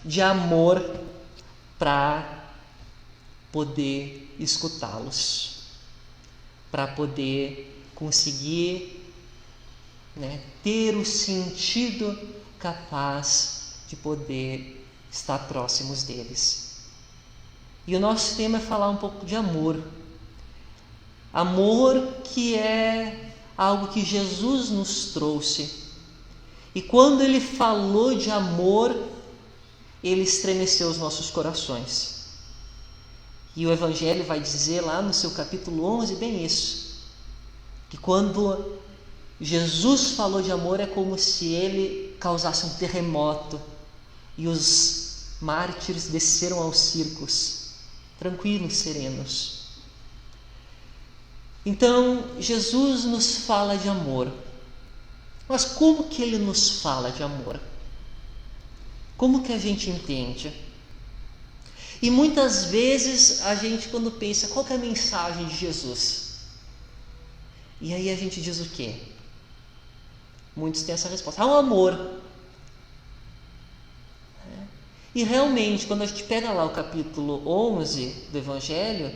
de amor para poder escutá-los, para poder conseguir, ter o sentido capaz de poder estar próximos deles. E o nosso tema é falar um pouco de amor. Amor que é algo que Jesus nos trouxe. E quando Ele falou de amor, Ele estremeceu os nossos corações. E o Evangelho vai dizer lá no seu capítulo 11 bem isso. Que quando Jesus falou de amor é como se Ele causasse um terremoto e os mártires desceram aos circos, tranquilos, serenos. Então, Jesus nos fala de amor. Mas como que Ele nos fala de amor? Como que a gente entende? E muitas vezes a gente, quando pensa, qual que é a mensagem de Jesus? E aí a gente diz o quê? Muitos têm essa resposta: o amor. E realmente, quando a gente pega lá o capítulo 11 do Evangelho,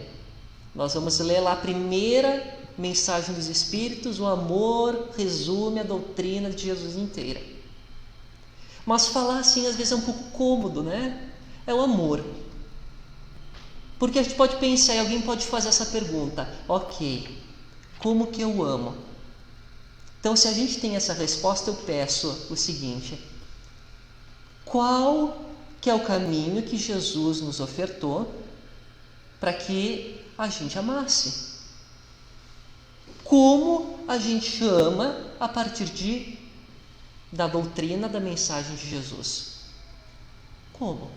nós vamos ler lá a primeira mensagem dos Espíritos. O amor resume a doutrina de Jesus inteira. Mas falar assim às vezes é um pouco cômodo, né? É o amor. Porque a gente pode pensar, e alguém pode fazer essa pergunta: ok, como que eu amo? Então, se a gente tem essa resposta, eu peço o seguinte: qual que é o caminho que Jesus nos ofertou para que a gente amasse? Como a gente ama a partir da doutrina, da mensagem de Jesus? Como?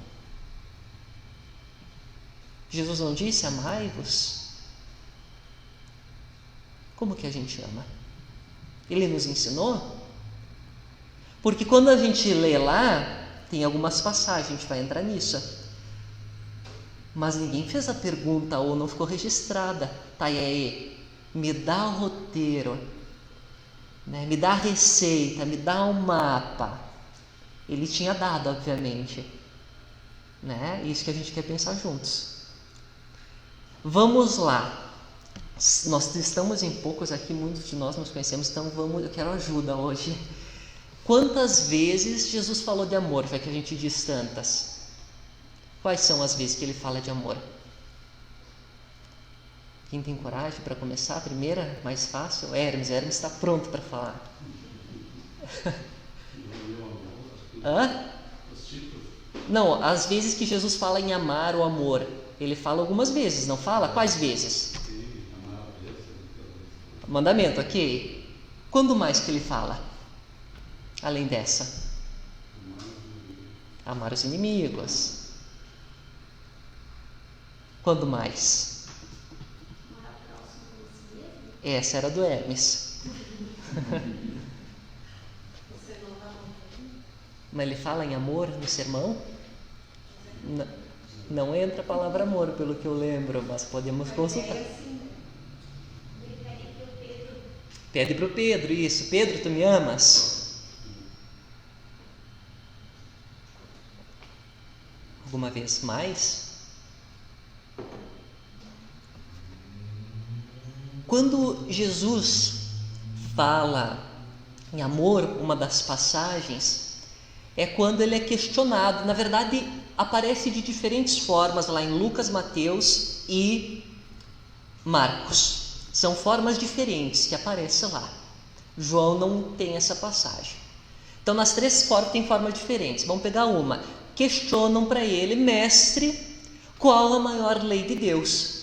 Jesus não disse: amai-vos? Como que a gente ama? Ele nos ensinou? Porque quando a gente lê lá, tem algumas passagens, a gente vai entrar nisso. Mas ninguém fez a pergunta ou não ficou registrada. Tá, e aí? Me dá o roteiro, me dá a receita, me dá um mapa. Ele tinha dado, obviamente. Isso que a gente quer pensar juntos. Vamos lá. Nós estamos em poucos aqui, muitos de nós nos conhecemos, então eu quero ajuda hoje. Quantas vezes Jesus falou de amor? Vai que a gente diz tantas. Quais são as vezes que Ele fala de amor? Quem tem coragem para começar? A primeira, mais fácil? Hermes está pronto para falar. Hã? Não, as vezes que Jesus fala em amar o amor, Ele fala algumas vezes, não fala? Quais vezes? Mandamento, ok. Quando mais que Ele fala? Além dessa? Amar os inimigos. Quando mais? Essa era do Hermes. Mas ele fala em amor no sermão? Não entra a palavra amor, pelo que eu lembro, mas podemos consultar. Pede para o Pedro, isso. Pedro, tu me amas? Alguma vez mais? Quando Jesus fala em amor, uma das passagens é quando ele é questionado. Na verdade, aparece de diferentes formas lá em Lucas, Mateus e Marcos. São formas diferentes que aparecem lá. João não tem essa passagem. Então, nas três formas tem formas diferentes. Vamos pegar uma. Questionam para ele: mestre, qual a maior lei de Deus?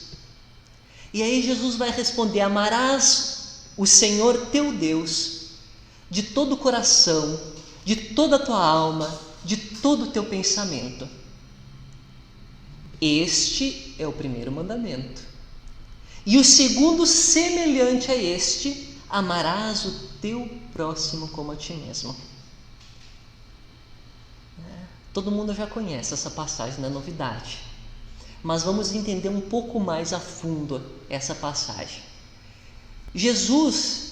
E aí Jesus vai responder: amarás o Senhor teu Deus de todo o coração, de toda a tua alma, de todo o teu pensamento. Este é o primeiro mandamento. E o segundo, semelhante a este: amarás o teu próximo como a ti mesmo. Todo mundo já conhece essa passagem, não é novidade. Mas vamos entender um pouco mais a fundo essa passagem. Jesus,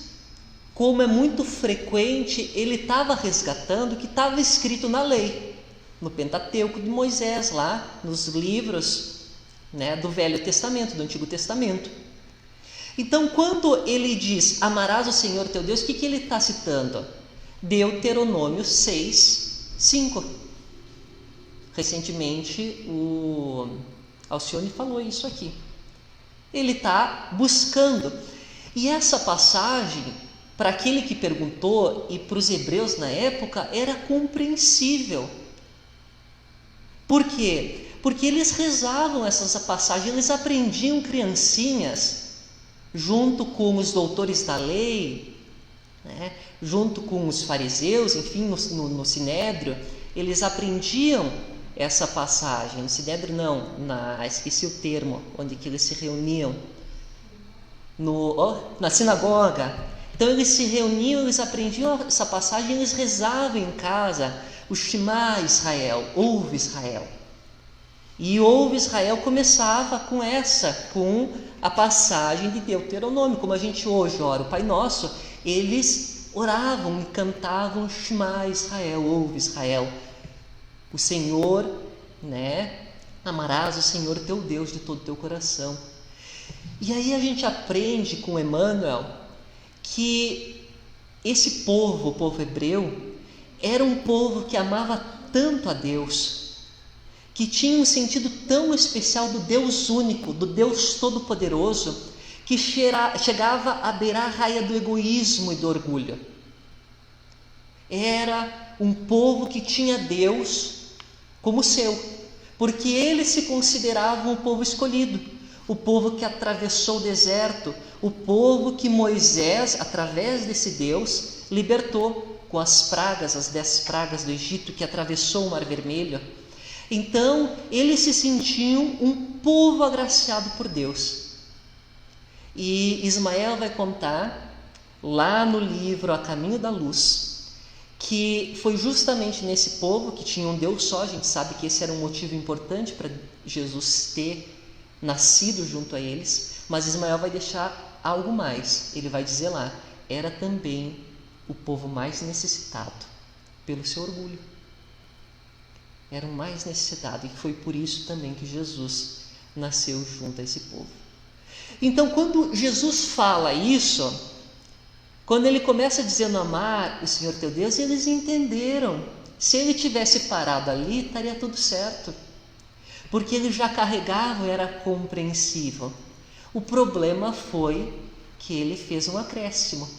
como é muito frequente, ele estava resgatando o que estava escrito na lei. no Pentateuco de Moisés, lá nos livros, né, do Velho Testamento, do Antigo Testamento. Então, quando ele diz, amarás o Senhor teu Deus, o que ele está citando? Deuteronômio 6, 5. Recentemente, o Alcione falou isso aqui. Ele está buscando. E essa passagem, para aquele que perguntou e para os hebreus na época, era compreensível. Por quê? Porque eles rezavam essa passagem, eles aprendiam criancinhas, junto com os doutores da lei, né, junto com os fariseus, enfim, no Sinédrio, eles aprendiam essa passagem. No Sinédrio não, esqueci o termo, onde que eles se reuniam, na sinagoga. Então eles se reuniam, eles aprendiam essa passagem, eles rezavam em casa, o Shema Israel, ouve Israel. E ouve Israel começava com a passagem de Deuteronômio, como a gente hoje ora o Pai Nosso, eles oravam e cantavam Shema Israel, ouve Israel. O Senhor, né, amarás o Senhor teu Deus de todo o teu coração. E aí a gente aprende com Emmanuel que esse povo, o povo hebreu, era um povo que amava tanto a Deus, que tinha um sentido tão especial do Deus único, do Deus todo-poderoso, que chegava a beirar a raia do egoísmo e do orgulho. Era um povo que tinha Deus como seu, porque eles se consideravam o povo escolhido, o povo que atravessou o deserto, o povo que Moisés, através desse Deus, libertou com as 10 pragas do Egito, que atravessou o Mar Vermelho. Então, eles se sentiam um povo agraciado por Deus. E Ismael vai contar, lá no livro A Caminho da Luz, que foi justamente nesse povo que tinha um Deus só. A gente sabe que esse era um motivo importante para Jesus ter nascido junto a eles, mas Ismael vai deixar algo mais. Ele vai dizer lá, era também o povo mais necessitado pelo seu orgulho. Era o mais necessitado, e foi por isso também que Jesus nasceu junto a esse povo. Então, quando Jesus fala isso, quando ele começa dizendo amar o Senhor teu Deus, eles entenderam. Se ele tivesse parado ali, estaria tudo certo, porque ele já carregava, era compreensível. O problema foi que ele fez um acréscimo.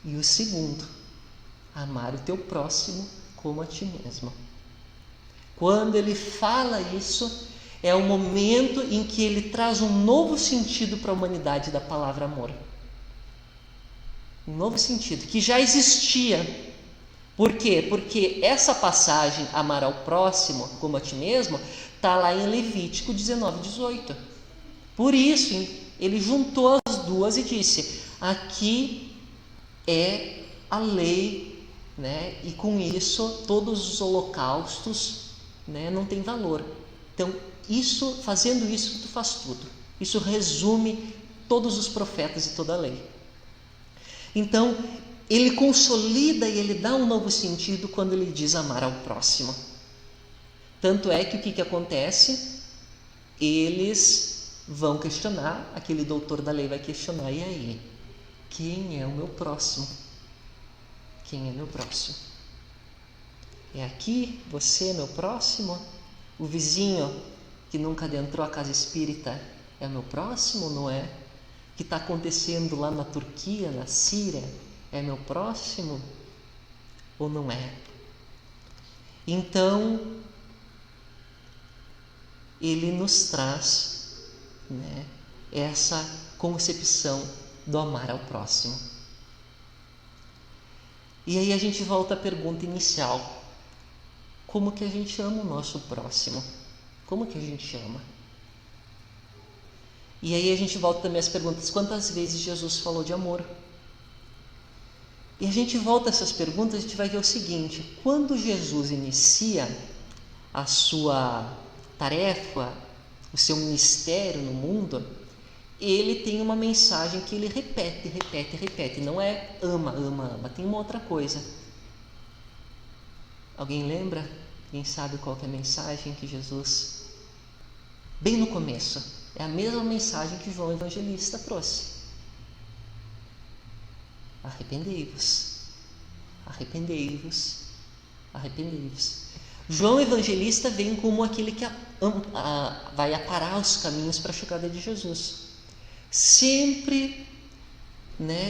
E o segundo, amar o teu próximo como a ti mesmo. Quando ele fala isso, é o momento em que ele traz um novo sentido para a humanidade da palavra amor. Um novo sentido, que já existia. Por quê? Porque essa passagem, amar ao próximo como a ti mesmo, está lá em Levítico 19:18. Por isso, ele juntou as duas e disse, aqui é a lei, né? E com isso, todos os holocaustos, né, não tem valor. Então, fazendo isso, tu faz tudo. Isso resume todos os profetas e toda a lei. Então, ele consolida e ele dá um novo sentido quando ele diz amar ao próximo. Tanto é que o que acontece? Eles vão questionar, aquele doutor da lei vai questionar, e aí? Quem é o meu próximo? Quem é meu próximo? É aqui, você, meu próximo? O vizinho que nunca adentrou a casa espírita é meu próximo, não é? O que está acontecendo lá na Turquia, na Síria, é meu próximo ou não é? Então, ele nos traz, né, essa concepção do amar ao próximo. E aí a gente volta à pergunta inicial. Como que a gente ama o nosso próximo? Como que a gente ama? E aí a gente volta também às perguntas, quantas vezes Jesus falou de amor? E a gente volta a essas perguntas, a gente vai ver o seguinte, quando Jesus inicia a sua tarefa, o seu ministério no mundo, ele tem uma mensagem que ele repete, não é ama, tem uma outra coisa. Alguém lembra? Quem sabe qual que é a mensagem que Jesus, bem no começo, é a mesma mensagem que João Evangelista trouxe: arrependei-vos, arrependei-vos, arrependei-vos. João Evangelista vem como aquele que vai aparar os caminhos para a chegada de Jesus, sempre,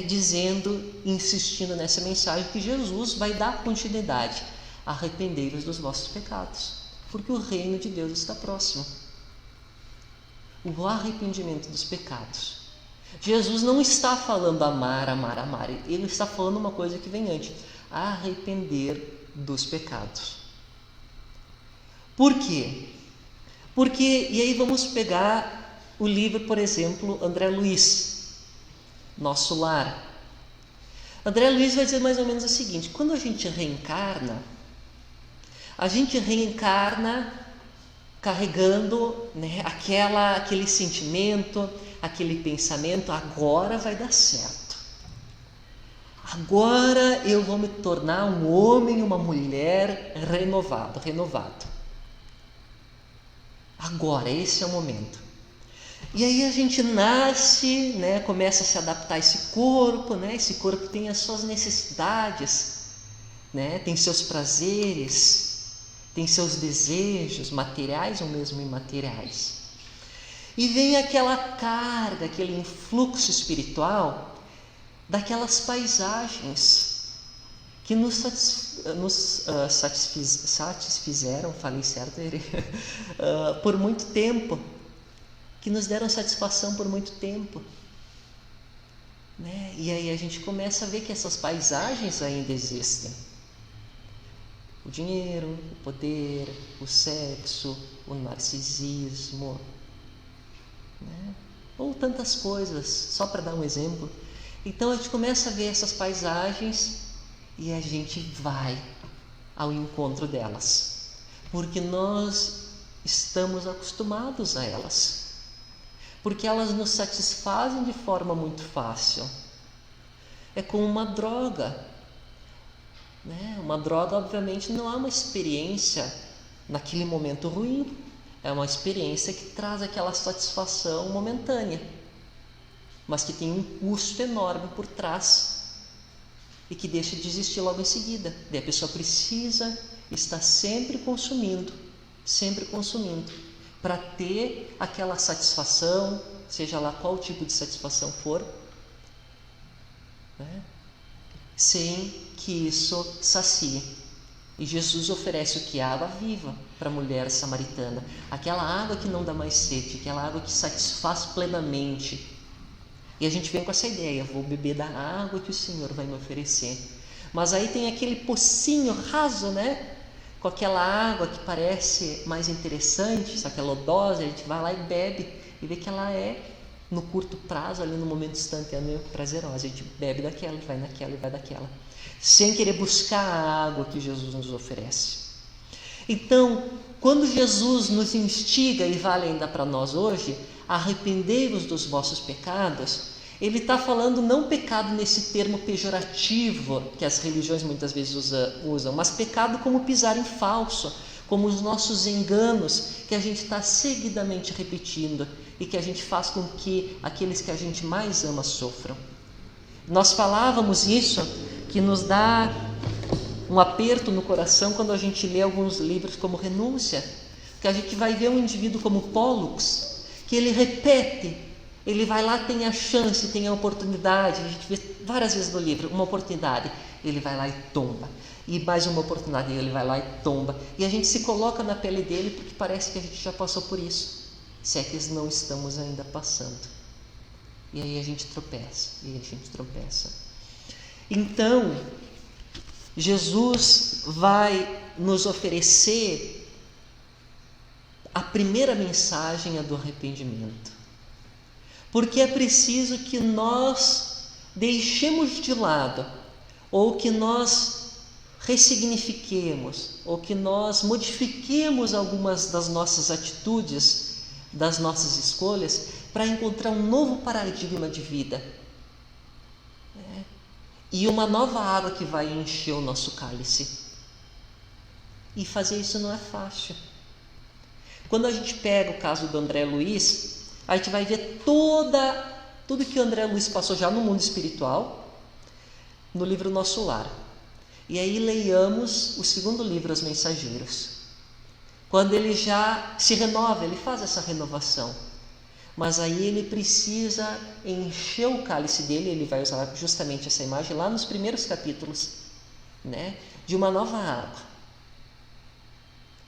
dizendo, insistindo nessa mensagem que Jesus vai dar continuidade: arrependei-vos dos vossos pecados, porque o reino de Deus está próximo. O arrependimento dos pecados. Jesus não está falando amar, amar, amar. Ele está falando uma coisa que vem antes: arrepender dos pecados. Por quê? Porque, e aí vamos pegar o livro, por exemplo, André Luiz, Nosso Lar. André Luiz vai dizer mais ou menos o seguinte: quando a gente reencarna carregando, aquele sentimento, aquele pensamento: agora vai dar certo, agora eu vou me tornar um homem, uma mulher renovado. Agora, esse é o momento. E aí a gente nasce, começa a se adaptar a esse corpo, esse corpo tem as suas necessidades, tem seus prazeres, tem seus desejos materiais ou mesmo imateriais. E vem aquela carga, aquele influxo espiritual daquelas paisagens que nos satisfizeram, falei certo, por muito tempo, que nos deram satisfação por muito tempo. E aí a gente começa a ver que essas paisagens ainda existem. O dinheiro, o poder, o sexo, o narcisismo, ou tantas coisas, só para dar um exemplo. Então a gente começa a ver essas paisagens e a gente vai ao encontro delas, porque nós estamos acostumados a elas, porque elas nos satisfazem de forma muito fácil. É como uma droga. Uma droga, obviamente, não é uma experiência naquele momento ruim, é uma experiência que traz aquela satisfação momentânea, mas que tem um custo enorme por trás e que deixa de existir logo em seguida. Daí a pessoa precisa estar sempre consumindo para ter aquela satisfação, seja lá qual tipo de satisfação for, sem que isso sacie. E Jesus oferece o que? A água viva para a mulher samaritana, aquela água que não dá mais sede, aquela água que satisfaz plenamente. E a gente vem com essa ideia: vou beber da água que o Senhor vai me oferecer. Mas aí tem aquele pocinho raso, com aquela água que parece mais interessante, só que é lodosa, a gente vai lá e bebe e vê que ela é, no curto prazo, ali no momento instantâneo, prazerosa. A gente bebe daquela, vai naquela e vai daquela, sem querer buscar a água que Jesus nos oferece. Então, quando Jesus nos instiga e vale ainda para nós hoje: arrependei-vos dos vossos pecados, ele está falando não pecado nesse termo pejorativo que as religiões muitas vezes usam, mas pecado como pisar em falso, como os nossos enganos que a gente está seguidamente repetindo e que a gente faz com que aqueles que a gente mais ama sofram. Nós falávamos isso, que nos dá um aperto no coração quando a gente lê alguns livros como Renúncia, que a gente vai ver um indivíduo como Pollux, que ele repete, ele vai lá, tem a chance, tem a oportunidade, a gente vê várias vezes no livro, uma oportunidade, ele vai lá e tomba, e mais uma oportunidade, ele vai lá e tomba, e a gente se coloca na pele dele porque parece que a gente já passou por isso, se é que não estamos ainda passando. E aí a gente tropeça, Então, Jesus vai nos oferecer a primeira mensagem, a do arrependimento. Porque é preciso que nós deixemos de lado, ou que nós ressignifiquemos, ou que nós modifiquemos algumas das nossas atitudes, das nossas escolhas, para encontrar um novo paradigma de vida. E uma nova água que vai encher o nosso cálice. E fazer isso não é fácil. Quando a gente pega o caso do André Luiz, a gente vai ver tudo que o André Luiz passou já no mundo espiritual, no livro Nosso Lar. E aí leiamos o segundo livro, Os Mensageiros. Quando ele já se renova, ele faz essa renovação. Mas aí ele precisa encher o cálice dele, ele vai usar justamente essa imagem lá nos primeiros capítulos, né, de uma nova água.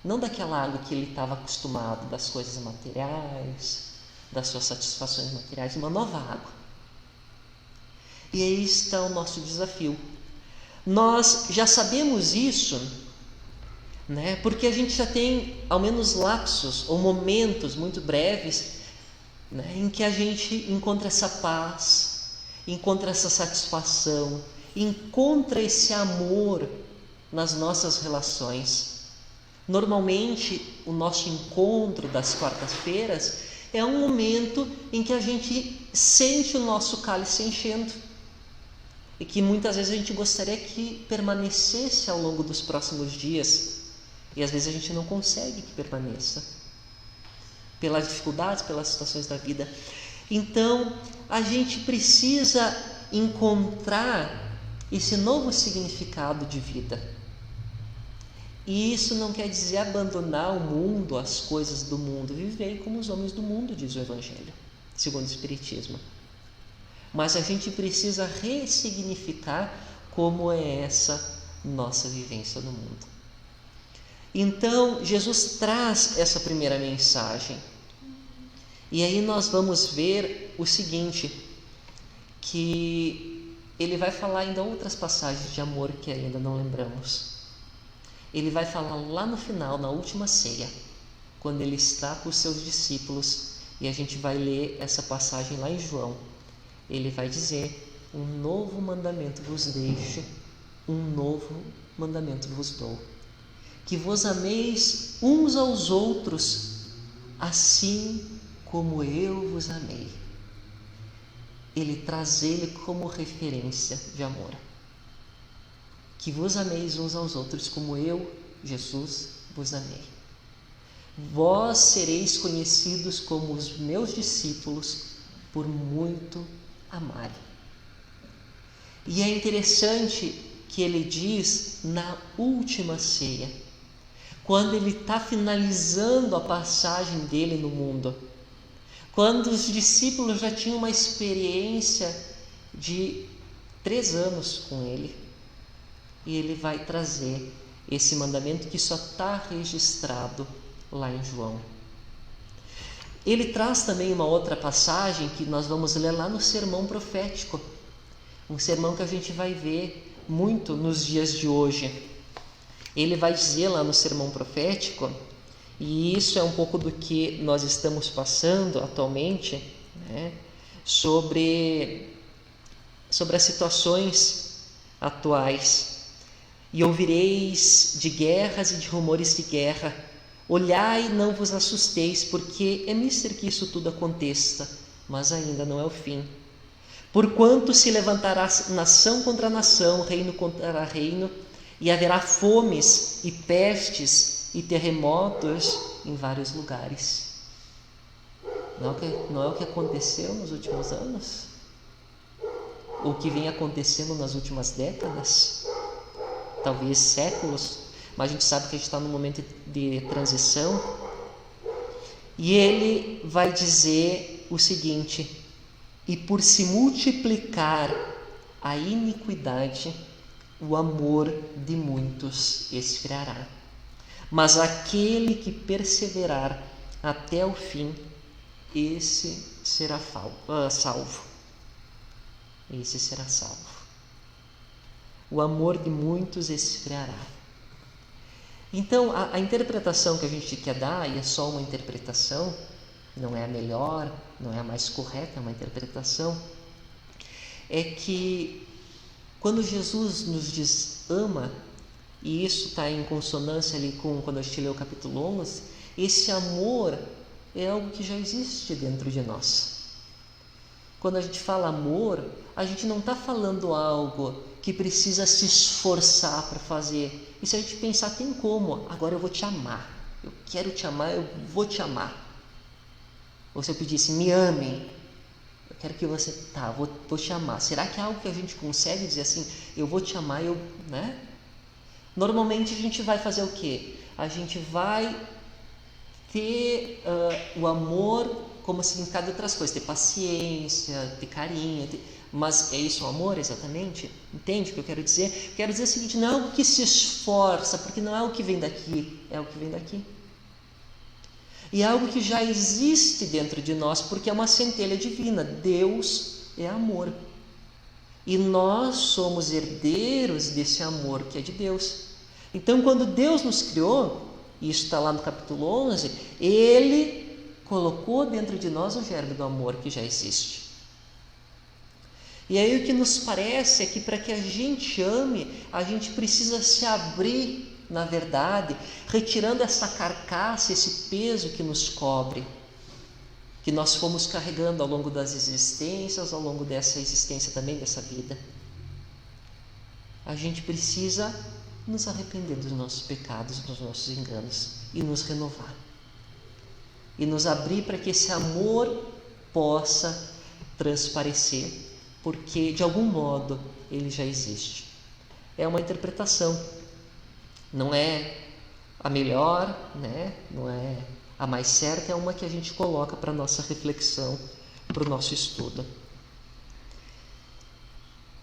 Não daquela água que ele estava acostumado, das coisas materiais, das suas satisfações materiais, uma nova água. E aí está o nosso desafio. Nós já sabemos isso, né, porque a gente já tem ao menos lapsos ou momentos muito breves, né, em que a gente encontra essa paz, encontra essa satisfação, encontra esse amor nas nossas relações. Normalmente, o nosso encontro das quartas-feiras é um momento em que a gente sente o nosso cálice enchendo e que muitas vezes a gente gostaria que permanecesse ao longo dos próximos dias e às vezes a gente não consegue que permaneça pelas dificuldades, pelas situações da vida. Então, a gente precisa encontrar esse novo significado de vida. E isso não quer dizer abandonar o mundo, as coisas do mundo. Vivei como os homens do mundo, diz o Evangelho, segundo o Espiritismo. Mas a gente precisa ressignificar como é essa nossa vivência no mundo. Então, Jesus traz essa primeira mensagem. E aí nós vamos ver o seguinte, que ele vai falar ainda outras passagens de amor que ainda não lembramos. Ele vai falar lá no final, na última ceia, quando ele está com os seus discípulos, e a gente vai ler essa passagem lá em João. Ele vai dizer: um novo mandamento vos deixo, um novo mandamento vos dou, que vos ameis uns aos outros, assim como eu vos amei. Ele traz ele como referência de amor. Que vos ameis uns aos outros como eu, Jesus, vos amei. Vós sereis conhecidos como os meus discípulos por muito amarem. E é interessante que ele diz na última ceia, quando ele está finalizando a passagem dele no mundo, quando os discípulos já tinham uma experiência de 3 anos com ele, e ele vai trazer esse mandamento que só está registrado lá em João. Ele traz também uma outra passagem que nós vamos ler lá no sermão profético, um sermão que a gente vai ver muito nos dias de hoje. Ele vai dizer lá no sermão profético, e isso é um pouco do que nós estamos passando atualmente, né, sobre as situações atuais. E ouvireis de guerras e de rumores de guerra. Olhai e não vos assusteis, porque é mister que isso tudo aconteça, mas ainda não é o fim. Porquanto se levantará nação contra nação, reino contra reino, e haverá fomes e pestes e terremotos em vários lugares. Não é o que aconteceu nos últimos anos? O que vem acontecendo nas últimas décadas? Talvez séculos, mas a gente sabe que a gente está num momento de transição. E ele vai dizer o seguinte: e por se multiplicar a iniquidade, o amor de muitos esfriará. Mas aquele que perseverar até o fim, esse será salvo. Esse será salvo. O amor de muitos esfriará. Então, a interpretação que a gente quer dar, e é só uma interpretação, não é a melhor, não é a mais correta, é uma interpretação, é que quando Jesus nos diz ama, e isso está em consonância ali com quando a gente lê o capítulo 11, esse amor é algo que já existe dentro de nós. quando a gente fala amor, a gente não está falando algo que precisa se esforçar para fazer. E se a gente pensar, tem como, agora eu vou te amar, eu quero te amar, eu vou te amar. Ou se eu pedisse, me ame, eu quero que você, vou te amar. Será que é algo que a gente consegue dizer assim, eu vou te amar, né? Normalmente a gente vai fazer o quê? A gente vai ter o amor como significado de outras coisas, ter paciência, ter carinho, mas é isso o amor exatamente? Entende o que eu quero dizer? Quero dizer o seguinte, não é algo que se esforça, porque não é o que vem daqui, é o que vem daqui. E é algo que já existe dentro de nós, porque é uma centelha divina. Deus é amor. E nós somos herdeiros desse amor que é de Deus. Então, quando Deus nos criou, e isso está lá no capítulo 11, Ele colocou dentro de nós o germe do amor que já existe. E aí o que nos parece é que para que a gente ame, a gente precisa se abrir, na verdade, retirando essa carcaça, esse peso que nos cobre, que nós fomos carregando ao longo das existências, ao longo dessa existência também, dessa vida. A gente precisa nos arrepender dos nossos pecados, dos nossos enganos e nos renovar. E nos abrir para que esse amor possa transparecer, porque de algum modo ele já existe. É uma interpretação, não é a melhor, né? Não é a mais certa, é uma que a gente coloca para a nossa reflexão, para o nosso estudo.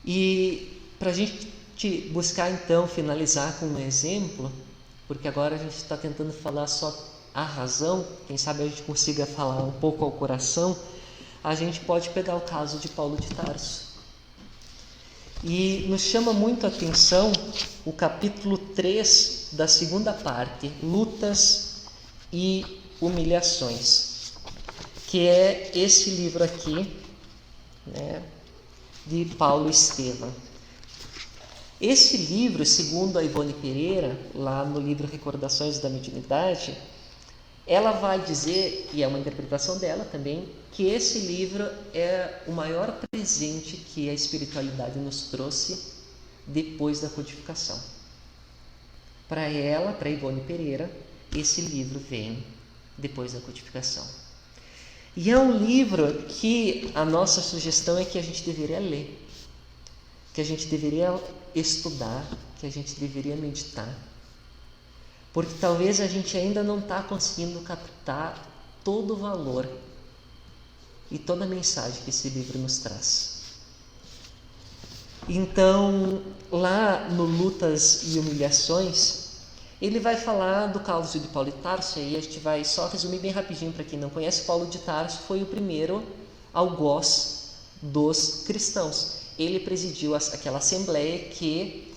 E para a gente buscar então finalizar com um exemplo, porque agora a gente está tentando falar só a razão, quem sabe a gente consiga falar um pouco ao coração, a gente pode pegar o caso de Paulo de Tarso. E nos chama muito a atenção o capítulo 3 da segunda parte, Lutas e Humilhações, que é esse livro aqui, né, de Paulo Estevam. Esse livro, segundo a Ivone Pereira, lá no livro Recordações da Mediunidade, ela vai dizer, e é uma interpretação dela também, que esse livro é o maior presente que a espiritualidade nos trouxe depois da codificação. Para ela, para Ivone Pereira, esse livro vem depois da codificação. E é um livro que a nossa sugestão é que a gente deveria ler, que a gente deveria estudar, que a gente deveria meditar, porque talvez a gente ainda não está conseguindo captar todo o valor e toda a mensagem que esse livro nos traz. Então, lá no Lutas e Humilhações, ele vai falar do caso de Paulo de Tarso, e a gente vai só resumir bem rapidinho para quem não conhece. Paulo de Tarso foi o primeiro algoz dos cristãos. Ele presidiu aquela assembleia que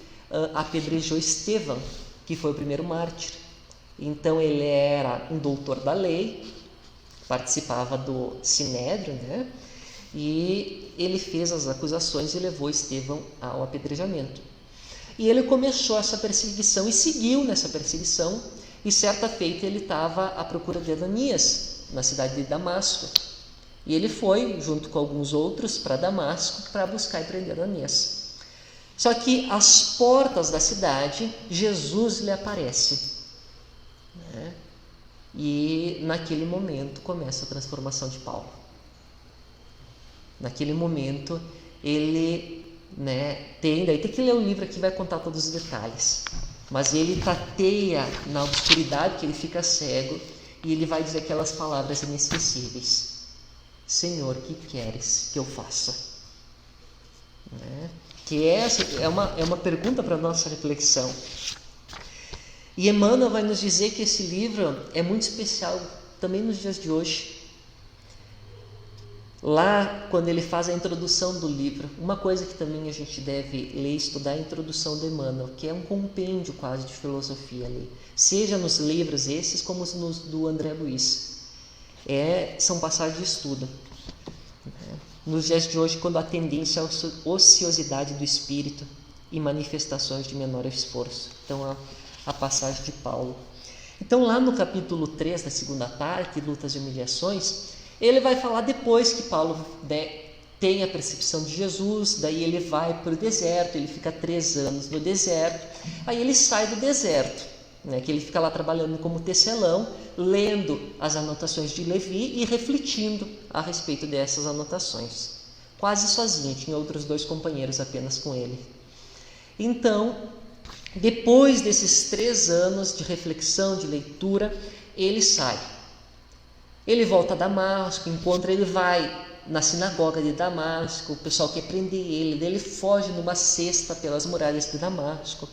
apedrejou Estevão, que foi o primeiro mártir. Então ele era um doutor da lei, participava do Sinédrio, né? E ele fez as acusações e levou Estevão ao apedrejamento. E ele começou essa perseguição e seguiu nessa perseguição, e certa feita ele estava à procura de Ananias, na cidade de Damasco. E ele foi, junto com alguns outros, para Damasco para buscar e prender Ananias. Só que às portas da cidade, Jesus lhe aparece, né? E naquele momento começa a transformação de Paulo. Naquele momento ele, daí tem que ler o livro aqui, vai contar todos os detalhes, mas ele tateia na obscuridade, que ele fica cego, e ele vai dizer aquelas palavras inesquecíveis: Senhor, que queres que eu faça? Que é uma pergunta para a nossa reflexão. E Emmanuel vai nos dizer que esse livro é muito especial também nos dias de hoje. Lá, quando ele faz a introdução do livro, uma coisa que também a gente deve ler e estudar é a introdução do Emmanuel, que é um compêndio quase de filosofia ali, seja nos livros esses como nos do André Luiz. São passagens de estudo. Nos dias de hoje, quando a tendência é a ociosidade do espírito e manifestações de menor esforço. Então, a passagem de Paulo. Então, lá no capítulo 3 da segunda parte, Lutas e Humilhações, ele vai falar depois que Paulo tem a percepção de Jesus, daí ele vai para o deserto, ele fica 3 anos no deserto, aí ele sai do deserto, né, que ele fica lá trabalhando como tecelão, lendo as anotações de Levi e refletindo a respeito dessas anotações, quase sozinho, tinha outros 2 companheiros apenas com ele. Então, depois desses 3 anos de reflexão, de leitura, ele sai. Ele volta a Damasco, ele vai na sinagoga de Damasco, o pessoal quer prender ele, daí ele foge numa cesta pelas muralhas de Damasco.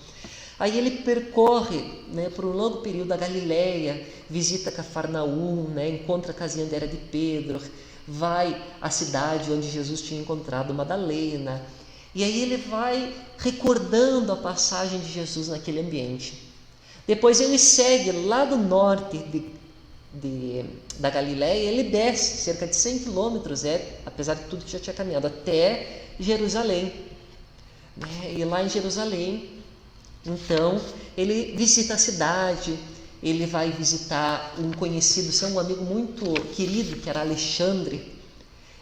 Aí ele percorre, né, por um longo período a Galileia, visita Cafarnaum, né, encontra a casinha onde era de Pedro, vai à cidade onde Jesus tinha encontrado Madalena. E aí ele vai recordando a passagem de Jesus naquele ambiente. Depois ele segue lá do norte da Galileia, ele desce cerca de 100 quilômetros, apesar de tudo que já tinha caminhado, até Jerusalém. E lá em Jerusalém, então, ele visita a cidade, ele vai visitar um conhecido, um amigo muito querido, que era Alexandre,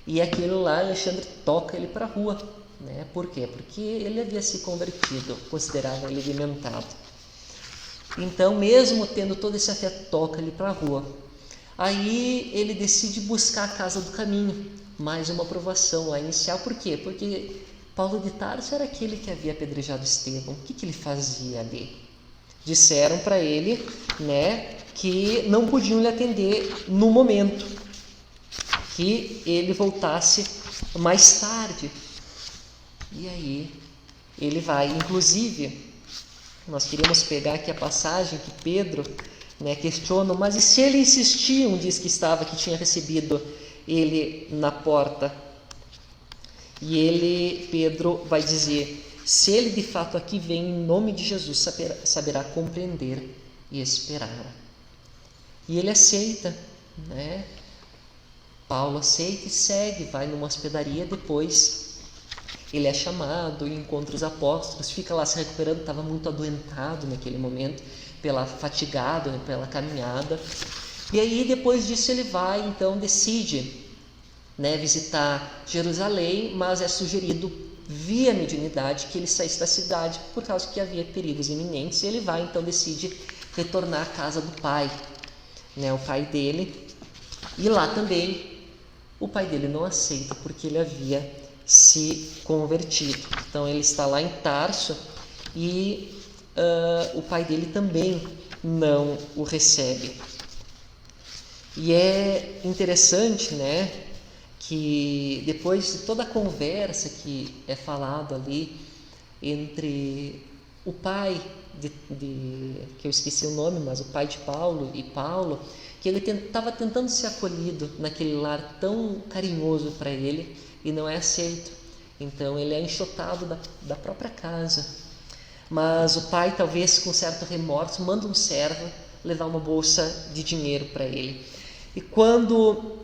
e aquilo lá, Alexandre toca ele para a rua. Né? Por quê? Porque ele havia se convertido, considerava ele alimentado. Então, mesmo tendo todo esse afeto, toca ele para a rua. Aí ele decide buscar a casa do caminho, mais uma provação lá inicial. Por quê? Porque Paulo de Tarso era aquele que havia apedrejado Estevão. O que ele fazia ali? Disseram para ele, né, que não podiam lhe atender no momento, que ele voltasse mais tarde. E aí ele vai, inclusive, nós queríamos pegar aqui a passagem que Pedro, né, questiona, mas e se ele insistia, diz que tinha recebido ele na porta, e Pedro vai dizer, se ele de fato aqui vem em nome de Jesus, saberá compreender e esperar. E ele aceita, né? Paulo aceita e segue, vai numa hospedaria, depois ele é chamado e encontra os apóstolos, fica lá se recuperando, estava muito adoentado naquele momento, fatigado, né, pela caminhada. E aí depois disso ele vai, então decide, né, visitar Jerusalém, mas é sugerido via mediunidade que ele saísse da cidade por causa que havia perigos iminentes. E ele vai, então decide retornar à casa do pai, né, o pai dele, e lá também o pai dele não aceita porque ele havia se convertido. Então ele está lá em Tarso e o pai dele também não o recebe. E é interessante, né, que depois de toda a conversa que é falado ali entre o pai que eu esqueci o nome, mas o pai de Paulo e Paulo, que ele estava tentando ser acolhido naquele lar tão carinhoso para ele e não é aceito. Então ele é enxotado da própria casa. Mas o pai, talvez com certo remorso, manda um servo levar uma bolsa de dinheiro para ele. E quando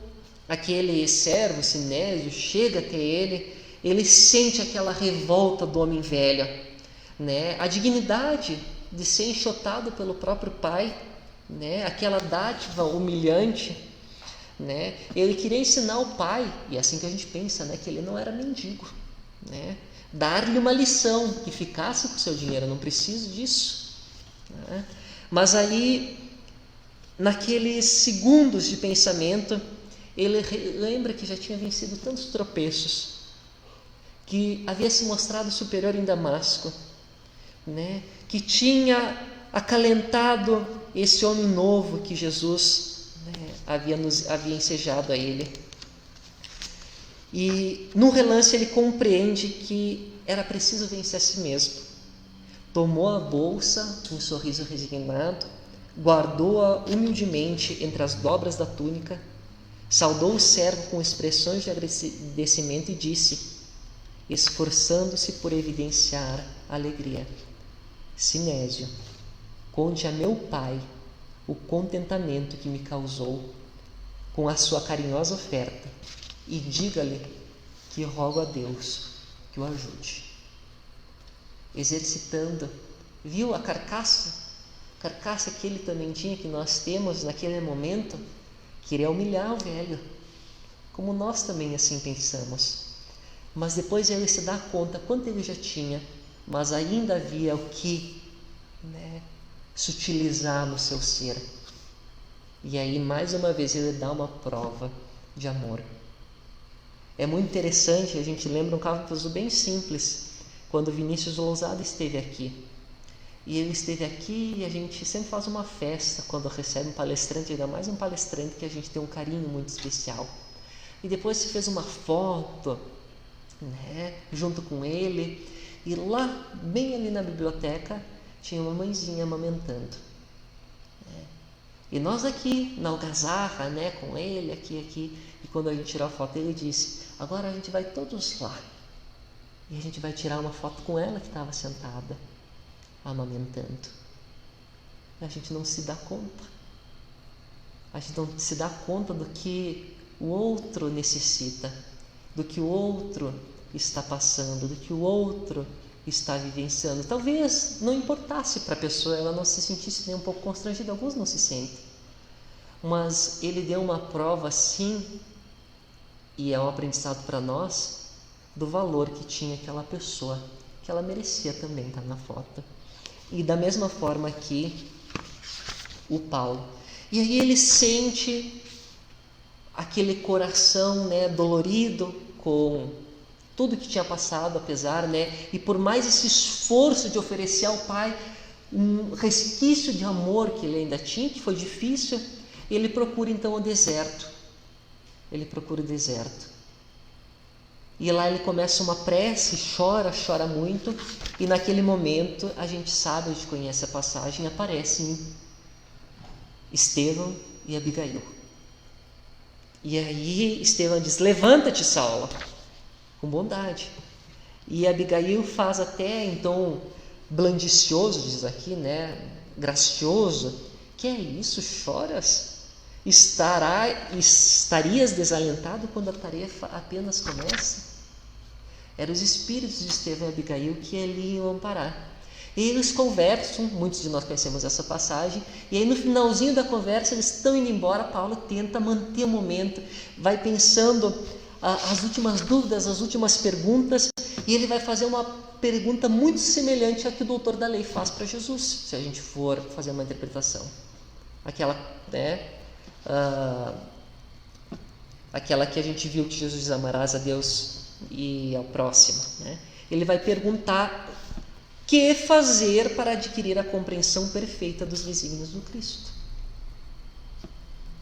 aquele servo, Sinésio, chega até ele, ele sente aquela revolta do homem velho, né? A dignidade de ser enxotado pelo próprio pai, né? Aquela dádiva humilhante, né? Ele queria ensinar o pai, e é assim que a gente pensa, né? Que ele não era mendigo, né? Dar-lhe uma lição, que ficasse com o seu dinheiro, eu não preciso disso, né? Mas aí, naqueles segundos de pensamento, ele lembra que já tinha vencido tantos tropeços, que havia se mostrado superior em Damasco, né? Que tinha acalentado esse homem novo que Jesus, né, havia ensejado a ele. E num relance ele compreende que era preciso vencer a si mesmo. Tomou a bolsa com um sorriso resignado, guardou-a humildemente entre as dobras da túnica, saudou o servo com expressões de agradecimento e disse, esforçando-se por evidenciar alegria: Sinésio, conte a meu pai o contentamento que me causou com a sua carinhosa oferta e diga-lhe que rogo a Deus que o ajude. Exercitando, viu a carcaça que ele também tinha, que nós temos naquele momento, queria humilhar o velho, como nós também assim pensamos. Mas depois ele se dá conta quanto ele já tinha, mas ainda havia o que, né, se utilizar no seu ser. E aí, mais uma vez, ele dá uma prova de amor. É muito interessante, a gente lembra um caso bem simples, quando Vinícius Lousada esteve aqui. E ele esteve aqui e a gente sempre faz uma festa quando recebe um palestrante, ainda mais um palestrante que a gente tem um carinho muito especial. E depois se fez uma foto, né, junto com ele, e lá, bem ali na biblioteca, tinha uma mãezinha amamentando. E nós aqui, na algazarra, né, com ele, aqui, e quando a gente tirou a foto, ele disse: agora a gente vai todos lá, e a gente vai tirar uma foto com ela que estava sentada, amamentando. E a gente não se dá conta. A gente não se dá conta do que o outro necessita, do que o outro está passando, do que o outro está vivenciando. Talvez não importasse para a pessoa, ela não se sentisse nem um pouco constrangida, alguns não se sentem. Mas ele deu uma prova, sim, e é um aprendizado para nós, do valor que tinha aquela pessoa, que ela merecia também estar na foto. E da mesma forma aqui, o Paulo. E aí ele sente aquele coração, né, dolorido com tudo que tinha passado, apesar, né, e por mais esse esforço de oferecer ao Pai um resquício de amor que ele ainda tinha, que foi difícil, ele procura então o deserto. Ele procura o deserto. E lá ele começa uma prece, chora muito, e naquele momento a gente sabe, a gente conhece a passagem, aparecem Estevão e Abigail. E aí Estevão diz: levanta-te, Saulo, com bondade. E Abigail faz até então blandicioso, diz aqui, né, gracioso: que é isso, choras? Estarias desalentado quando a tarefa apenas começa? Eram os espíritos de Estevão e Abigail que ali iam amparar. E eles conversam, muitos de nós conhecemos essa passagem, e aí no finalzinho da conversa eles estão indo embora. Paulo tenta manter o momento, vai pensando as últimas dúvidas, as últimas perguntas, e ele vai fazer uma pergunta muito semelhante à que o doutor da lei faz para Jesus, se a gente for fazer uma interpretação. Aquela, né, aquela que a gente viu que Jesus diz: amarás a Deus e ao próximo, né? Ele vai perguntar: que fazer para adquirir a compreensão perfeita dos desígnios do Cristo?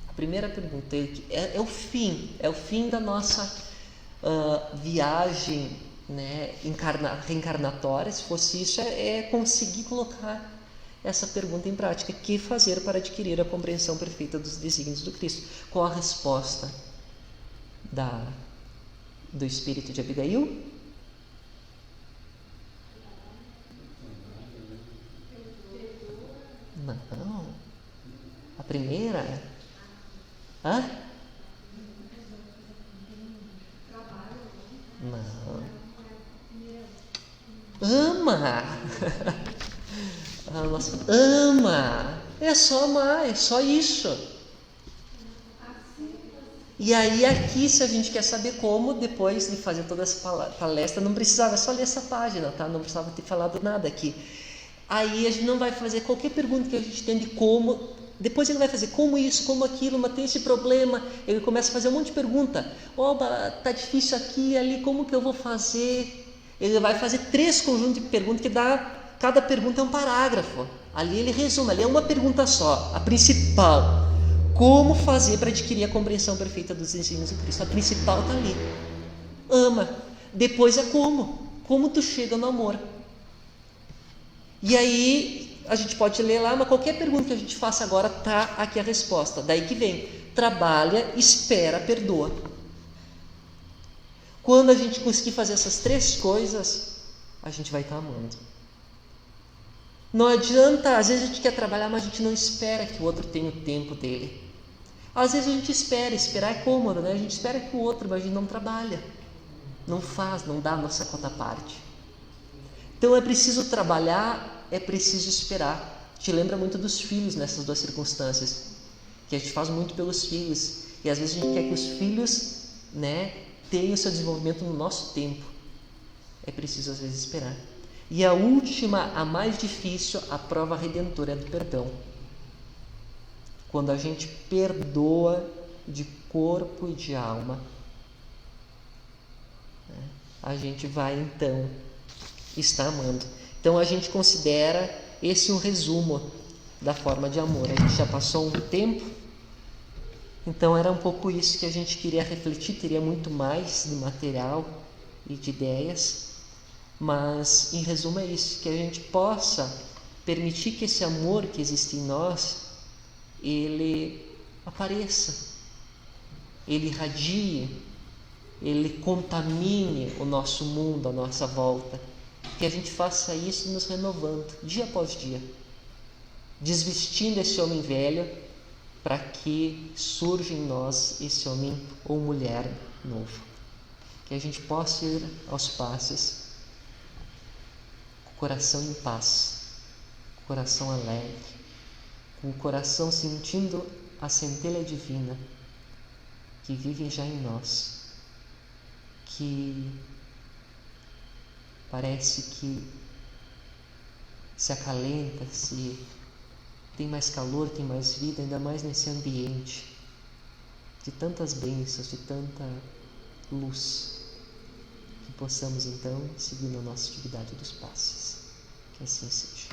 A primeira pergunta é o fim da nossa viagem, né, reencarnatória. Se fosse isso, é conseguir colocar essa pergunta em prática: que fazer para adquirir a compreensão perfeita dos desígnios do Cristo? Qual a resposta do espírito de Abigail? Não. A primeira? Hã? Não. Ama. Ama. É só amar, é só isso. E aí aqui, se a gente quer saber como, depois de fazer toda essa palestra, não precisava, é só ler essa página, tá? Não precisava ter falado nada aqui. Aí a gente não vai fazer qualquer pergunta que a gente tem de como. Depois ele vai fazer como isso, como aquilo, mas tem esse problema. Ele começa a fazer um monte de pergunta. Tá difícil aqui e ali, como que eu vou fazer? Ele vai fazer 3 conjuntos de perguntas que dá. Cada pergunta é um parágrafo. Ali ele resume, ali é uma pergunta só, a principal. Como fazer para adquirir a compreensão perfeita dos ensinos de Cristo? A principal está ali. Ama. Depois é como. Como tu chega no amor. E aí a gente pode ler lá, mas qualquer pergunta que a gente faça agora está aqui a resposta. Daí que vem: trabalha, espera, perdoa. Quando a gente conseguir fazer essas 3 coisas, a gente vai estar amando. Não adianta, às vezes a gente quer trabalhar, mas a gente não espera que o outro tenha o tempo dele. Às vezes a gente esperar é cômodo, né? A gente espera que o outro, mas a gente não trabalha, não faz, não dá a nossa cota parte. Então é preciso trabalhar, é preciso esperar. Te lembra muito dos filhos nessas 2 circunstâncias, que a gente faz muito pelos filhos, e às vezes a gente quer que os filhos, né, tem o seu desenvolvimento no nosso tempo. É preciso às vezes esperar. E a última, a mais difícil, a prova redentora é do perdão. Quando a gente perdoa de corpo e de alma, a gente vai então estar amando. Então a gente considera esse um resumo da forma de amor. A gente já passou um tempo, então era um pouco isso que a gente queria refletir. Teria muito mais de material e de ideias, mas em resumo é isso, que a gente possa permitir que esse amor que existe em nós, ele apareça, ele irradie, ele contamine o nosso mundo, a nossa volta. Que a gente faça isso nos renovando, dia após dia, desvestindo esse homem velho, para que surja em nós esse homem ou mulher novo. Que a gente possa ir aos passos, com o coração em paz, com o coração alegre, com o coração sentindo a centelha divina que vive já em nós, que parece que se acalenta, se tem mais calor, tem mais vida, ainda mais nesse ambiente de tantas bênçãos, de tanta luz, que possamos então seguir na nossa atividade dos passes. Que assim seja.